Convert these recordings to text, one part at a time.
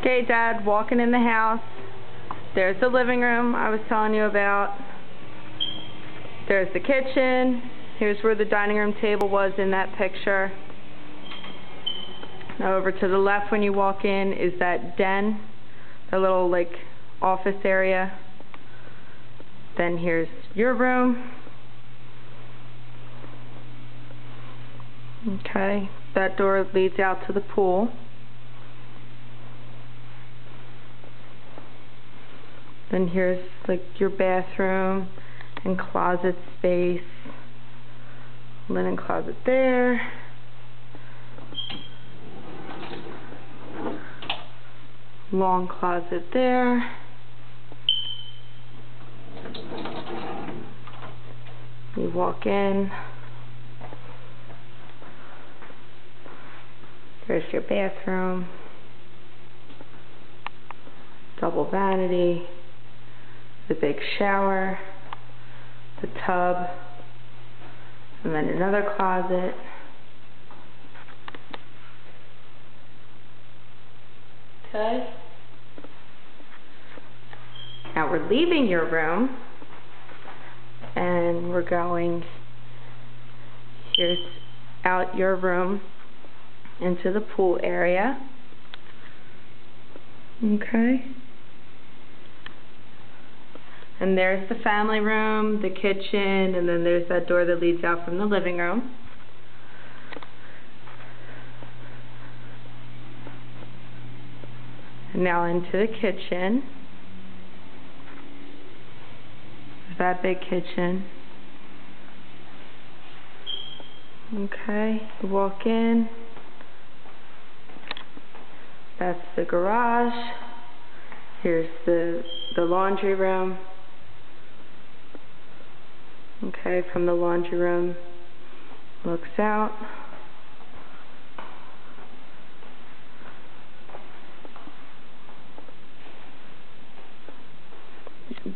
Okay, Dad, walking in the house. There's the living room I was telling you about. There's the kitchen. Here's where the dining room table was in that picture. Now over to the left when you walk in is that den, the little like office area. Then here's your room. Okay, that door leads out to the pool. Then here's like your bathroom and closet space. Linen closet there. Long closet there. You walk in. There's your bathroom. Double vanity. The big shower. The tub. And then another closet. Okay. Now we're leaving your room and we're going, here's out your room into the pool area. Okay. And there's the family room, the kitchen, and then there's that door that leads out from the living room. And now into the kitchen. There's that big kitchen. Okay, you walk in. That's the garage. Here's the laundry room. Okay, from the laundry room, looks out.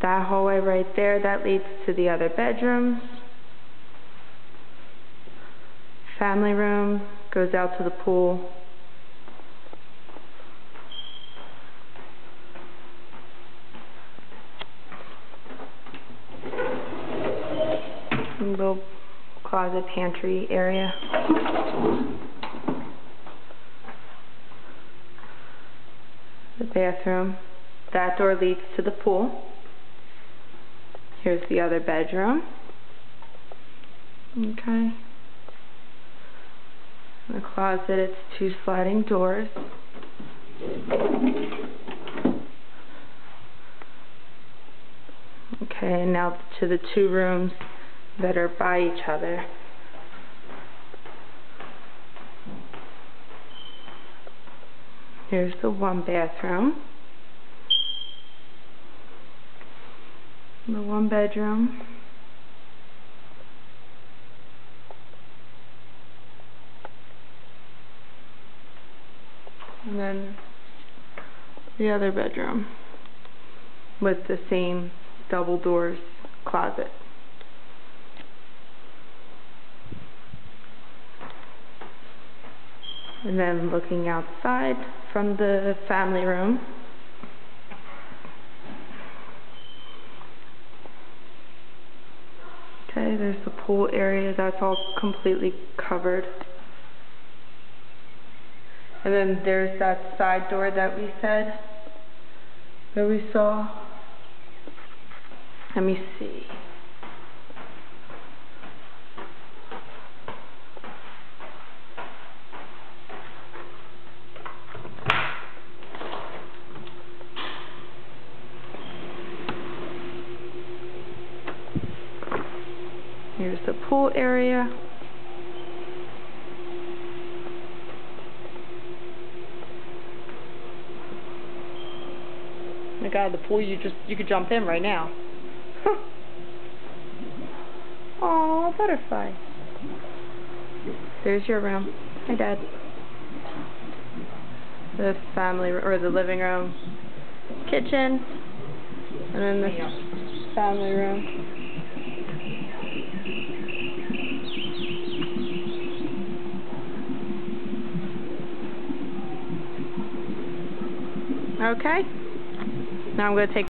That hallway right there, that leads to the other bedrooms. Family room goes out to the pool. Little closet pantry area. The bathroom. That door leads to the pool. Here's the other bedroom. Okay. In the closet, it's 2 sliding doors. Okay, and now to the 2 rooms that are by each other. Here's the 1 bathroom. The 1 bedroom. And then the other bedroom with the same double doors closet. And then looking outside from the family room. Okay, there's the pool area, that's all completely covered. And then there's that side door that we said, that we saw. Let me see. Here's the pool area. Oh my God, the pool, you could jump in right now. Aw, butterfly. There's your room. Hi, Dad. The family, or the living room, kitchen, and then the family room. Okay? Now I'm going to take